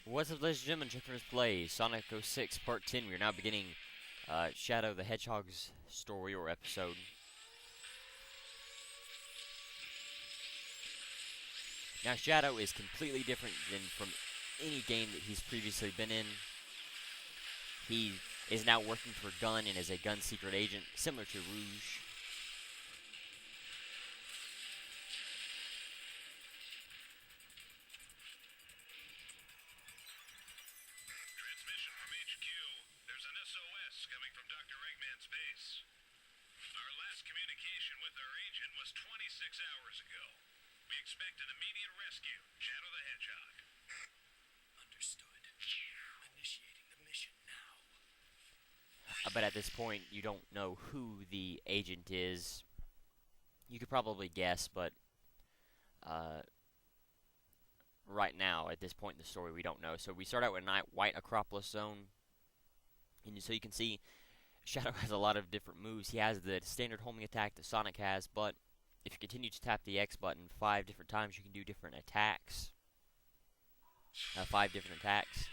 What's up, ladies and gentlemen? Chuckfinle's Play Sonic 06 Part 10. We are now beginning Shadow the Hedgehog's story or episode. Now, Shadow is completely different than from any game that he's previously been in. He is now working for Gun and is a gun secret agent, similar to Rouge. Transmission from HQ. There's an SOS coming from Dr. Eggman's base. Our last communication with our agent was 26 hours ago. We expect an immediate rescue. Shadow the Hedgehog. Understood. Initiating the mission now. But at this point, you don't know who the agent is. You could probably guess, but right now, at this point in the story, we don't know. So we start out with a white Acropolis zone. And so you can see Shadow has a lot of different moves. He has the standard homing attack that Sonic has, but if you continue to tap the X button 5 different times, you can do different attacks. 5 different attacks.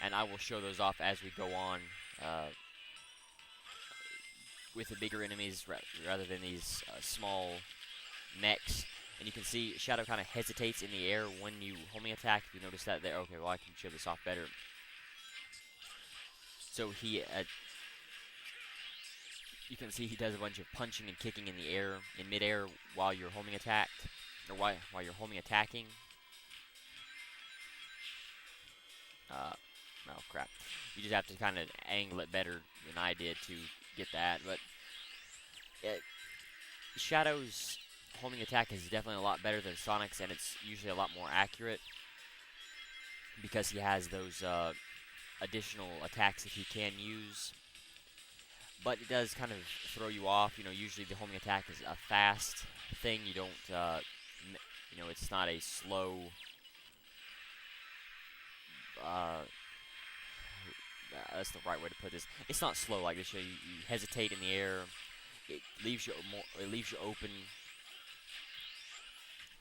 And I will show those off as we go on with the bigger enemies rather than these small mechs. And you can see Shadow kind of hesitates in the air when you homing attack. If you notice that there, okay, well I can show this off better. So he, you can see he does a bunch of punching and kicking in the air, in midair, while you're homing attacked, or while you're homing attacking. Oh crap! You just have to kind of angle it better than I did to get that. But Shadow's homing attack is definitely a lot better than Sonic's, and it's usually a lot more accurate because he has those additional attacks that he can use. But it does kind of throw you off. You know, usually the homing attack is a fast thing. You don't, you know, it's not a slow. That's the right way to put this. It's not slow like this. You hesitate in the air. It leaves you open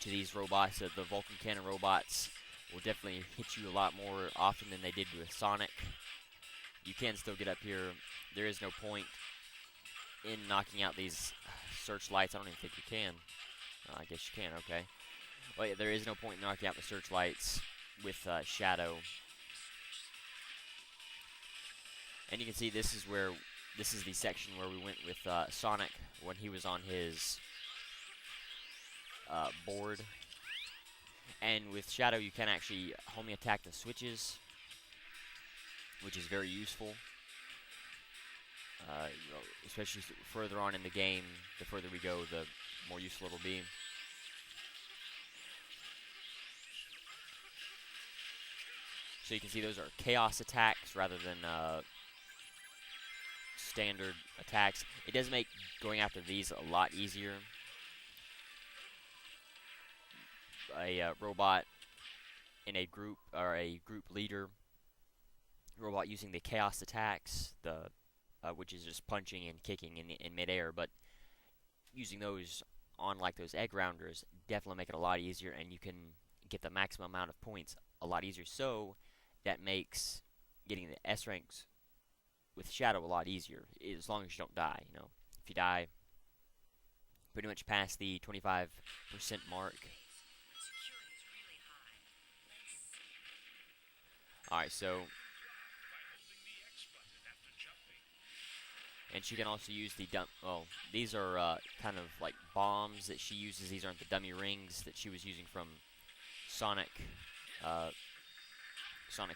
to these robots. The Vulcan Cannon robots will definitely hit you a lot more often than they did with Sonic. You can still get up here. There is no point in knocking out these searchlights. I don't even think you can. I guess you can, okay. Well, yeah, there is no point in knocking out the searchlights with Shadow. And you can see this is the section where we went with Sonic when he was on his board. And with Shadow, you can actually homing attack the switches, which is very useful. You know, especially further on in the game, the further we go, the more useful it'll be. So you can see those are chaos attacks rather than standard attacks. It does make going after these a lot easier. A robot in a group, or a group leader robot using the chaos attacks, which is just punching and kicking in midair, but using those on like those egg rounders definitely make it a lot easier, and you can get the maximum amount of points a lot easier. So that makes getting the S ranks with Shadow a lot easier, as long as you don't die. You know, if you die pretty much past the 25% mark. Alright, so, and she can also use the these are kind of like bombs that she uses. These aren't the dummy rings that she was using from Sonic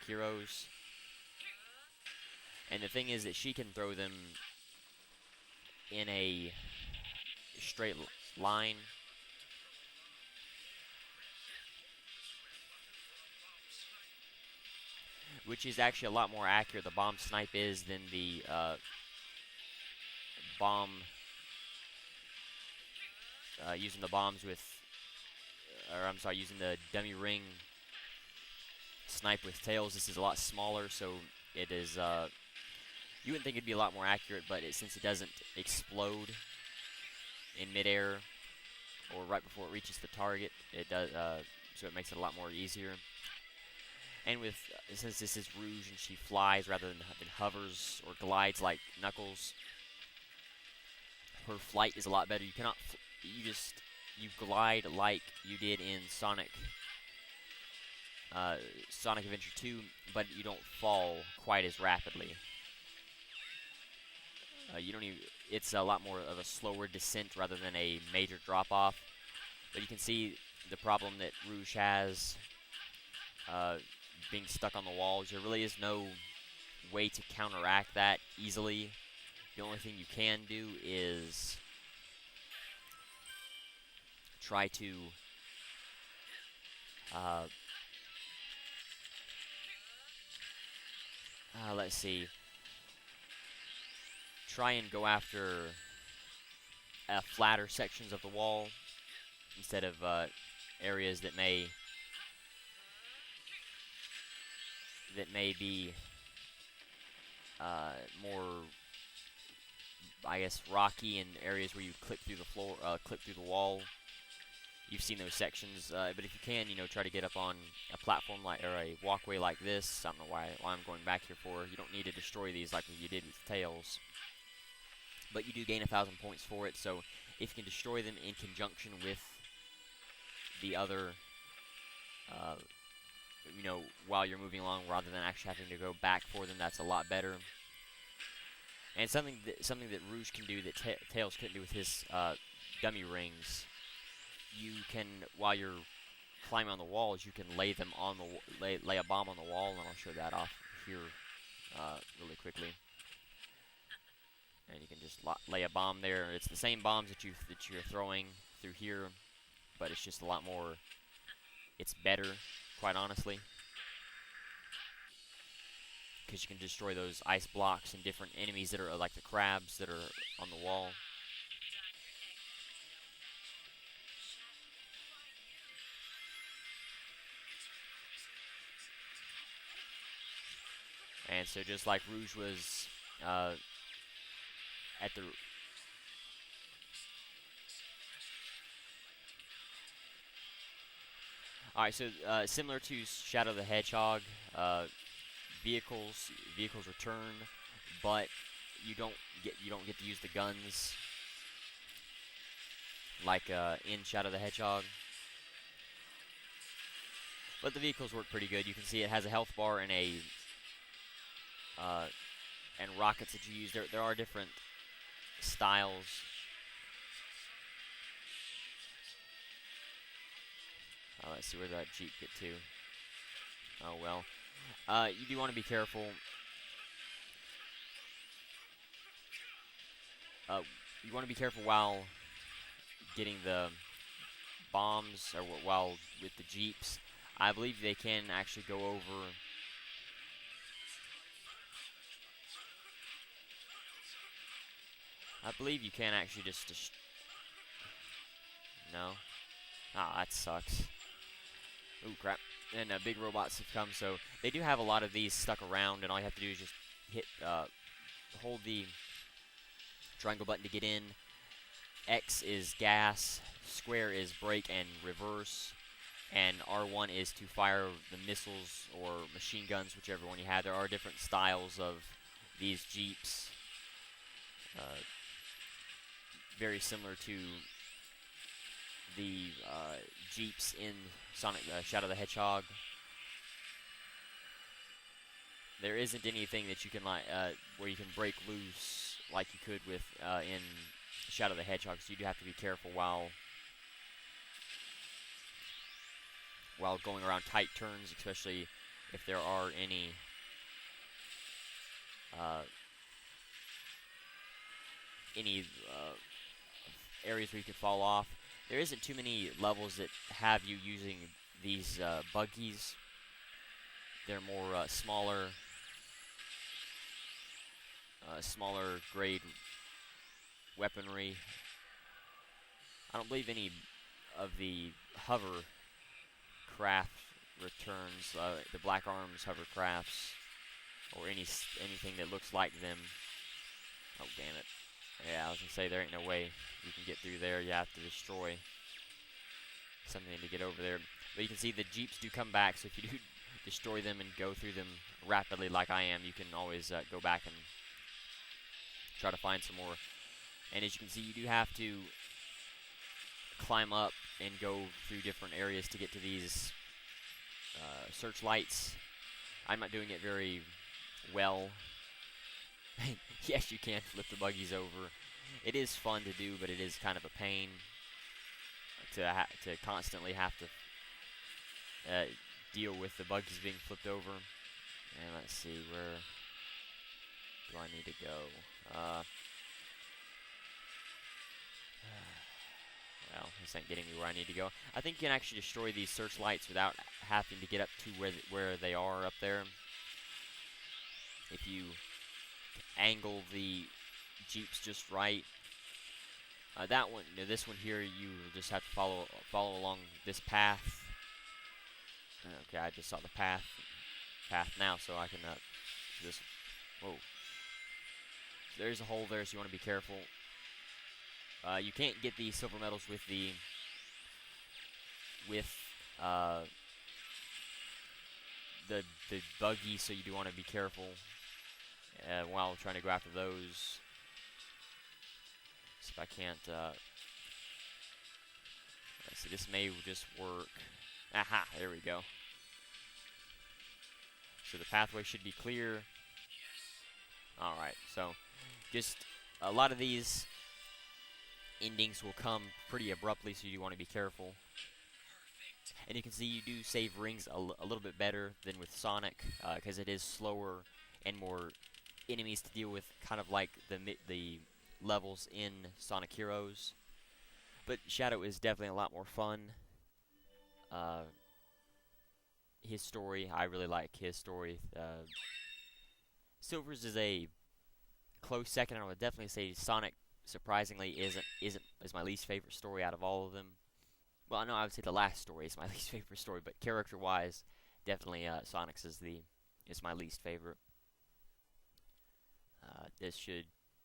Heroes. And the thing is that she can throw them in a straight line. Which is actually a lot more accurate, the bomb snipe is, than the using the bombs with, using the dummy ring snipe with tails. This is a lot smaller, so it is, you wouldn't think it'd be a lot more accurate, but since it doesn't explode in midair or right before it reaches the target, it does, so it makes it a lot more easier. And with since this is Rouge and she flies rather than hovers or glides like Knuckles, her flight is a lot better. You cannot you glide like you did in Sonic Adventure 2, but you don't fall quite as rapidly. You don't even. It's a lot more of a slower descent rather than a major drop off. But you can see the problem that Rouge has, being stuck on the walls. There really is no way to counteract that easily. The only thing you can do is try to let's see. Try and go after flatter sections of the wall instead of areas that may be more, I guess, rocky, and areas where you clip through the floor, clip through the wall. You've seen those sections, but if you can, try to get up on a platform like or a walkway like this. I don't know why I'm going back here for. You don't need to destroy these like you did with Tails, but you do gain 1,000 points for it. So if you can destroy them in conjunction with the other, while you're moving along, rather than actually having to go back for them, that's a lot better. And something that Rouge can do that Tails couldn't do with his dummy rings. You can, while you're climbing on the walls, you can lay them on the lay a bomb on the wall, and I'll show that off here really quickly. And you can just lay a bomb there. It's the same bombs that you're throwing through here, but it's just a lot more. It's better, quite honestly, because you can destroy those ice blocks and different enemies that are like the crabs that are on the wall. And so just like Rouge was at the... Alright, so similar to Shadow the Hedgehog, vehicles return, but you don't get to use the guns like in Shadow the Hedgehog. But the vehicles work pretty good. You can see it has a health bar and a and rockets that you use. There are different styles. Let's see where that Jeep get to. Oh well. You do want to be careful. You want to be careful while getting the bombs, or while with the Jeeps. I believe they can actually go over. I believe you can actually just no. Ah, that sucks. Ooh, crap. And big robots have come, so they do have a lot of these stuck around, and all you have to do is just hold the triangle button to get in. X is gas, square is brake and reverse, and R1 is to fire the missiles or machine guns, whichever one you have. There are different styles of these Jeeps. Very similar to the Jeeps in Sonic Shadow the Hedgehog. There isn't anything that you can where you can break loose like you could with in Shadow the Hedgehog. So you do have to be careful while going around tight turns, especially if there are any areas where you could fall off. There isn't too many levels that have you using these buggies. They're more smaller grade weaponry. I don't believe any of the hover craft returns, the Black Arms hovercrafts, or anything that looks like them. Oh, damn it. Yeah, I was gonna say, there ain't no way you can get through there. You have to destroy something to get over there. But you can see the Jeeps do come back, so if you do destroy them and go through them rapidly like I am, you can always go back and try to find some more. And as you can see, you do have to climb up and go through different areas to get to these searchlights. I'm not doing it very well. Yes, you can flip the buggies over. It is fun to do, but it is kind of a pain to constantly have to deal with the buggies being flipped over. And let's see, where do I need to go? Well, this ain't getting me where I need to go. I think you can actually destroy these searchlights without having to get up to where they are up there. If you angle the Jeeps just right. That one, this one here, you just have to follow along this path. Okay, I just saw the path now, so I can just. Whoa. There's a hole there, so you want to be careful. You can't get the silver medals with the buggy, so you do want to be careful while trying to go after those. See if I can't. Let's see, this may just work. Aha! There we go. So the pathway should be clear. All right. So, just a lot of these endings will come pretty abruptly, so you want to be careful. And you can see you do save rings a little bit better than with Sonic, because it is slower and more enemies to deal with, kind of like the levels in Sonic Heroes. But Shadow is definitely a lot more fun. His story, I really like his story. Silver's is a close second. I would definitely say Sonic, surprisingly, is my least favorite story out of all of them. Well, no, I would say the last story is my least favorite story, but character-wise, definitely Sonic's is my least favorite.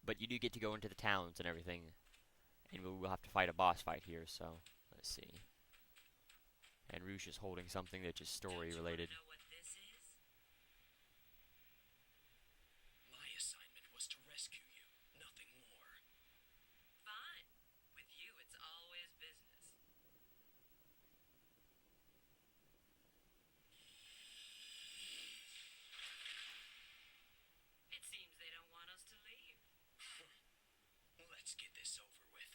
But you do get to go into the towns and everything, and we'll have to fight a boss fight here. So let's see. And Rouge is holding something that's just story related. My assignment was to rescue you, nothing more. Fine. With you, it's always business. It seems they don't want us to leave. Let's get this over with.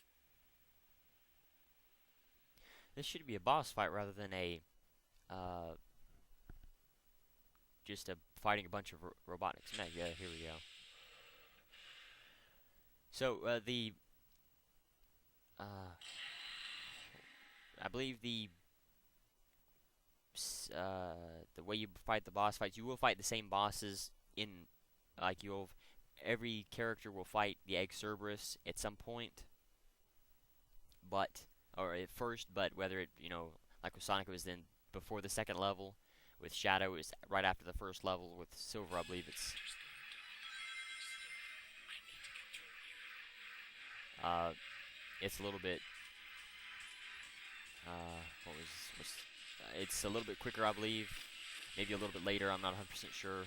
This should be a boss fight rather than just fighting a bunch of robotics mech. Yeah, here we go. So I believe the way you fight the boss fights, you will fight the same bosses in every character will fight the Egg Cerberus at some point, or at first, but whether it, like with Sonic, it was then before the second level. With Shadow, it was right after the first level. With Silver, I believe it's a little bit. It's a little bit quicker, I believe. Maybe a little bit later. I'm not 100% sure.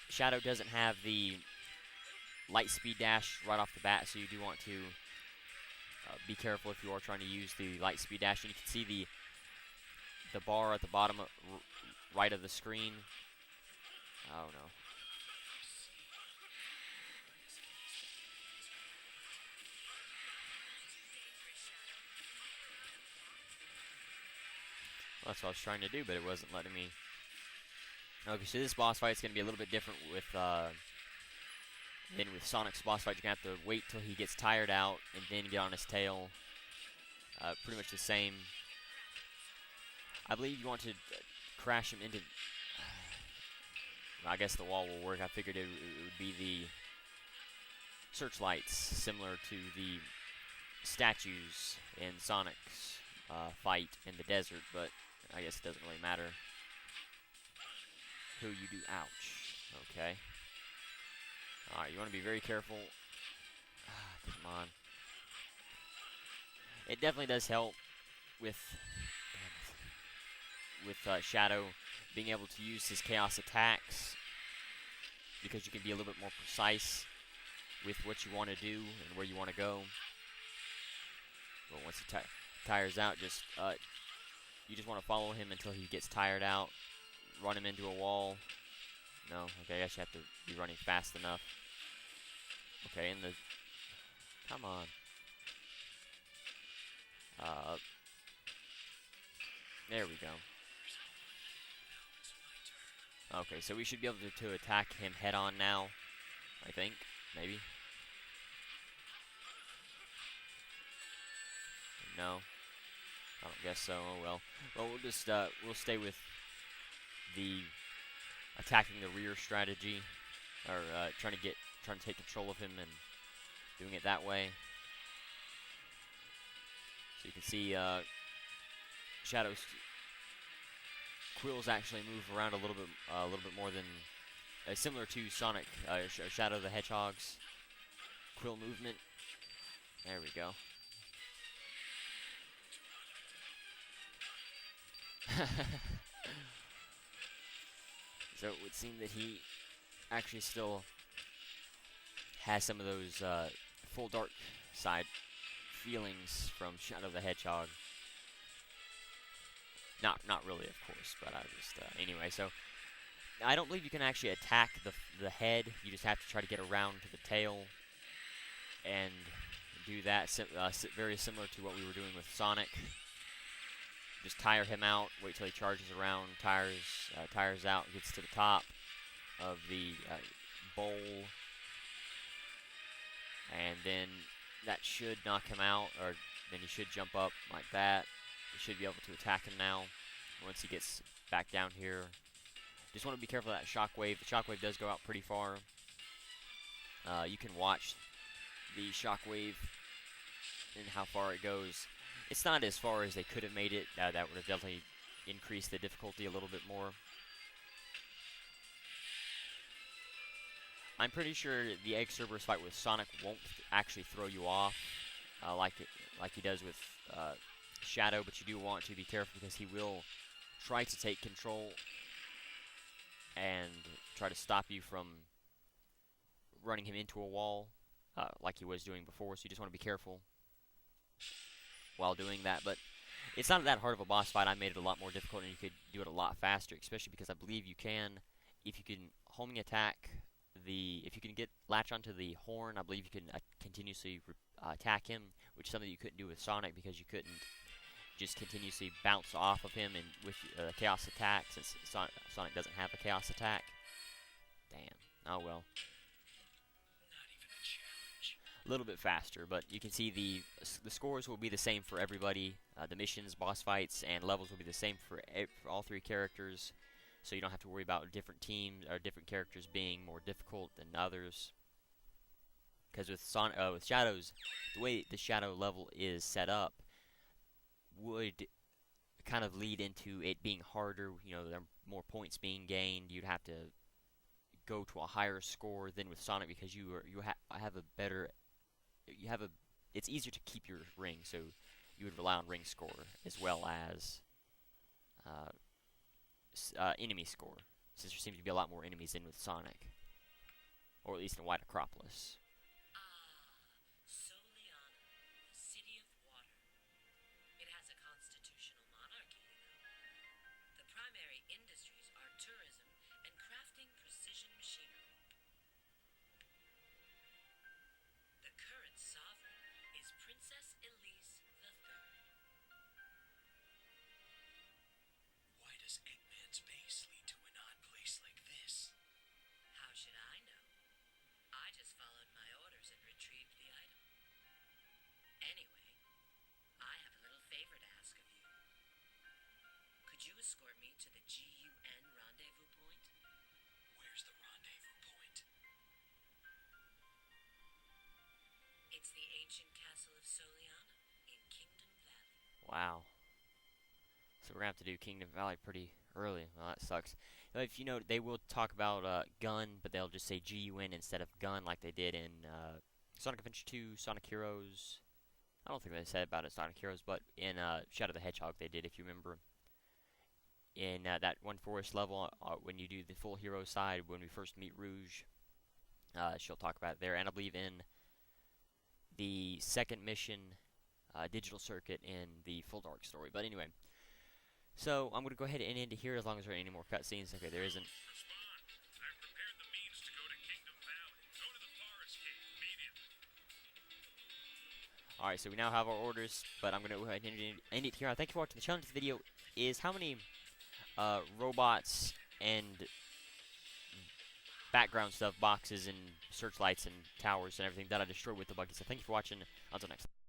Shadow doesn't have the light speed dash right off the bat, so you do want to be careful if you are trying to use the light speed dash. And you can see the bar at the bottom right of the screen. Oh no. Well, that's what I was trying to do, but it wasn't letting me. Okay, so this boss fight is going to be a little bit different than with Sonic's boss fight. You're going to have to wait till he gets tired out and then get on his tail. Pretty much the same. I believe you want to crash him into. I guess the wall will work. I figured it would be the searchlights, similar to the statues in Sonic's fight in the desert, but I guess it doesn't really matter who you do. Ouch. Okay. Alright, you want to be very careful. Come on. It definitely does help with with Shadow being able to use his chaos attacks, because you can be a little bit more precise with what you want to do and where you want to go. But once he tires out, you just want to follow him until he gets tired out. Run him into a wall. No, okay, I guess you have to be running fast enough. Okay, come on. There we go. Okay, so we should be able to attack him head on now, I think, maybe. No, I don't guess so. Oh well. Well, we'll just we'll stay with the attacking the rear strategy, or trying to take control of him and doing it that way. So you can see Shadow's quills actually move around a little bit more than similar to Sonic Shadow the Hedgehog's quill movement. There we go. So it would seem that he actually still has some of those full dark side feelings from Shadow the Hedgehog. Not really, of course, but I just anyway. So I don't believe you can actually attack the head. You just have to try to get around to the tail and do that. Very similar to what we were doing with Sonic. Just tire him out, wait till he charges around, tires out, gets to the top of the bowl, and then that should knock him out, or then he should jump up like that. You should be able to attack him now once he gets back down here. Just want to be careful of that shockwave. The shockwave does go out pretty far. You can watch the shockwave and how far it goes. It's not as far as they could have made it. That would have definitely increased the difficulty a little bit more. I'm pretty sure the Egg Cerberus fight with Sonic won't actually throw you off like he does with Shadow, but you do want to be careful because he will try to take control and try to stop you from running him into a wall like he was doing before, so you just want to be careful while doing that. But it's not that hard of a boss fight. I made it a lot more difficult, and you could do it a lot faster, especially because I believe you can, if you can homing attack if you can latch onto the horn, I believe you can continuously attack him, which is something you couldn't do with Sonic because you couldn't just continuously bounce off of him and with chaos attack, since Sonic doesn't have a chaos attack. Damn. Oh well. A little bit faster, but you can see the scores will be the same for everybody. The missions, boss fights, and levels will be the same for all three characters, so you don't have to worry about different teams or different characters being more difficult than others. Because with Shadows, the way the Shadow level is set up would kind of lead into it being harder. You know, there are more points being gained. You'd have to go to a higher score than with Sonic because it's easier to keep your ring, so you would rely on ring score as well as enemy score, since there seems to be a lot more enemies in with Sonic, or at least in White Acropolis. Soliana, the city of water. It has a constitutional monarchy, you know. The primary industries are tourism and crafting precision machinery. The current sovereign is Princess Elise III. Why does Eggman's base lead to an odd place like this? How should I know? I just followed my orders and retrieved the item. Anyway, I have a little favor to ask of you. Could you escort me to the GUN rendezvous point? Where's the rendezvous point? It's the ancient castle of Soliana in Kingdom Valley. Wow. So we're gonna have to do Kingdom Valley pretty early. Well, that sucks. If you know, they will talk about gun, but they'll just say GUN instead of gun, like they did in Sonic Adventure 2, Sonic Heroes. I don't think they said about it in Sonic Heroes, but in Shadow the Hedgehog they did, if you remember. in that one forest level when you do the full hero side when we first meet Rouge. She'll talk about it there, and I believe in the second mission, digital circuit in the full dark story. But anyway, so I'm gonna go ahead and end it here as long as there are any more cutscenes. Okay, there isn't. Respond. I've prepared the means to go to Kingdom Valley. Go to the forest cave immediately. Alright, so we now have our orders, but I'm gonna go ahead and end it here. Thank you for watching. The challenge of the video is how many robots and background stuff, boxes and searchlights and towers and everything that I destroyed with the buggy. So thank you for watching. Until next time.